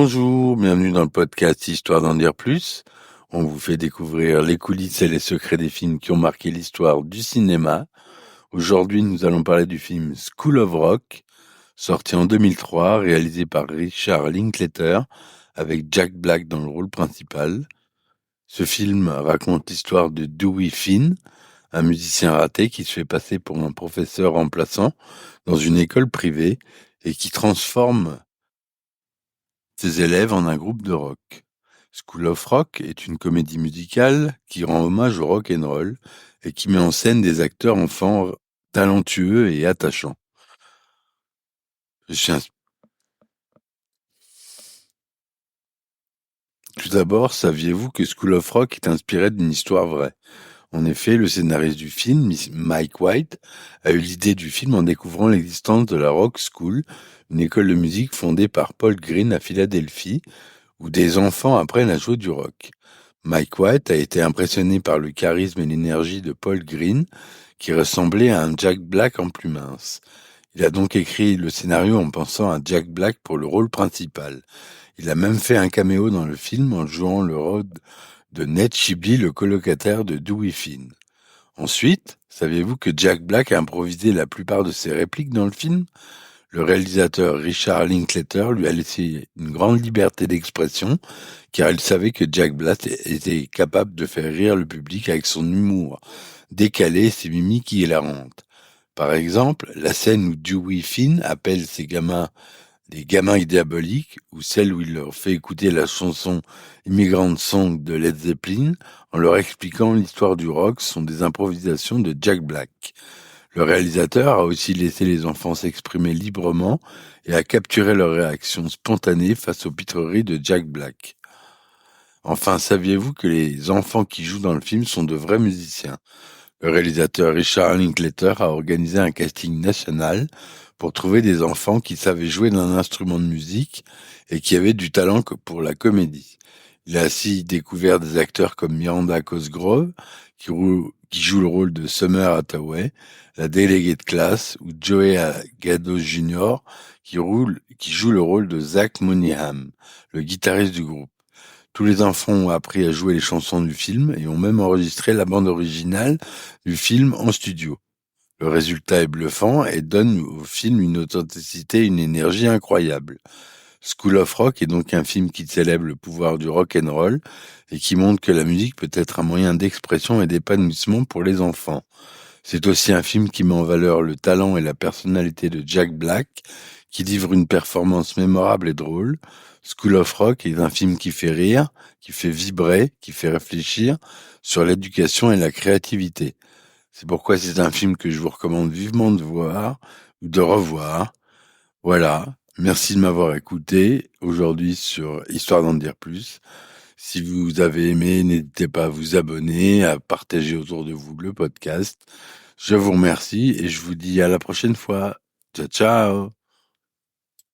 Bonjour, bienvenue dans le podcast Histoire d'en dire plus. On vous fait découvrir les coulisses et les secrets des films qui ont marqué l'histoire du cinéma. Aujourd'hui, nous allons parler du film School of Rock, sorti en 2003, réalisé par Richard Linklater, avec Jack Black dans le rôle principal. Ce film raconte l'histoire de Dewey Finn, un musicien raté qui se fait passer pour un professeur remplaçant dans une école privée et qui transforme ses élèves en un groupe de rock. School of Rock est une comédie musicale qui rend hommage au rock and roll et qui met en scène des acteurs enfants talentueux et attachants. Je suis ins- Tout d'abord, saviez-vous que School of Rock est inspiré d'une histoire vraie? En effet, le scénariste du film, Mike White, a eu l'idée du film en découvrant l'existence de la Rock School, une école de musique fondée par Paul Green à Philadelphie, où des enfants apprennent à jouer du rock. Mike White a été impressionné par le charisme et l'énergie de Paul Green, qui ressemblait à un Jack Black en plus mince. Il a donc écrit le scénario en pensant à Jack Black pour le rôle principal. Il a même fait un caméo dans le film en jouant le rôle de Ned Shibley, le colocataire de Dewey Finn. Ensuite, saviez-vous que Jack Black a improvisé la plupart de ses répliques dans le film? Le réalisateur Richard Linklater lui a laissé une grande liberté d'expression, car il savait que Jack Black était capable de faire rire le public avec son humour décalé et ses mimiques hilarantes. Par exemple, la scène où Dewey Finn appelle ses gamins des gamins diaboliques, ou celle où il leur fait écouter la chanson Immigrant Song de Led Zeppelin en leur expliquant l'histoire du rock, sont des improvisations de Jack Black. Le réalisateur a aussi laissé les enfants s'exprimer librement et a capturé leur réaction spontanée face aux pitreries de Jack Black. Enfin, saviez-vous que les enfants qui jouent dans le film sont de vrais musiciens? Le réalisateur Richard Linklater a organisé un casting national pour trouver des enfants qui savaient jouer d'un instrument de musique et qui avaient du talent pour la comédie. Il a ainsi découvert des acteurs comme Miranda Cosgrove, qui joue le rôle de Summer Hathaway, la déléguée de classe, ou Joey Gado Jr., qui joue le rôle de Zach Mooneyham, le guitariste du groupe. Tous les enfants ont appris à jouer les chansons du film et ont même enregistré la bande originale du film en studio. Le résultat est bluffant et donne au film une authenticité et une énergie incroyables. School of Rock est donc un film qui célèbre le pouvoir du rock and roll et qui montre que la musique peut être un moyen d'expression et d'épanouissement pour les enfants. C'est aussi un film qui met en valeur le talent et la personnalité de Jack Black, qui livre une performance mémorable et drôle. School of Rock est un film qui fait rire, qui fait vibrer, qui fait réfléchir sur l'éducation et la créativité. C'est pourquoi c'est un film que je vous recommande vivement de voir ou de revoir. Voilà. Merci de m'avoir écouté aujourd'hui sur Histoire d'en dire plus. Si vous avez aimé, n'hésitez pas à vous abonner, à partager autour de vous le podcast. Je vous remercie et je vous dis à la prochaine fois. Ciao, ciao!